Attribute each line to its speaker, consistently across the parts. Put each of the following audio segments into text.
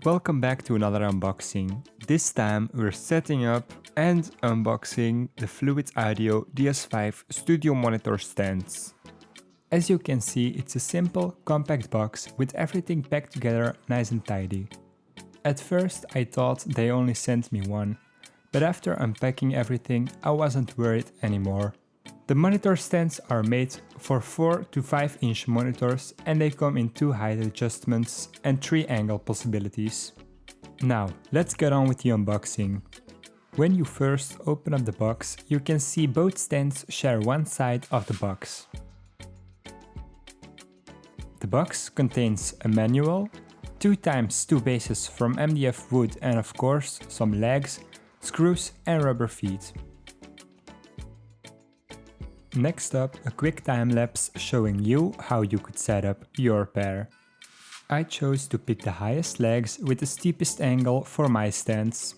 Speaker 1: Welcome back to another unboxing. This time we're setting up and unboxing the Fluid Audio DS5 studio monitor stands. As you can see, it's a simple, compact box with everything packed together nice and tidy. At first I thought they only sent me one, but after unpacking everything I wasn't worried anymore. The monitor stands are made for 4 to 5 inch monitors and they come in 2 height adjustments and 3 angle possibilities. Now, let's get on with the unboxing. When you first open up the box, you can see both stands share one side of the box. The box contains a manual, 2x2 bases from MDF wood and of course some legs, screws and rubber feet. Next up, a quick time lapse showing you how you could set up your pair. I chose to pick the highest legs with the steepest angle for my stands.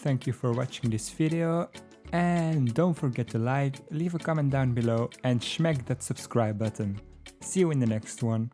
Speaker 1: Thank you for watching this video and don't forget to like, leave a comment down below and smack that subscribe button. See you in the next one.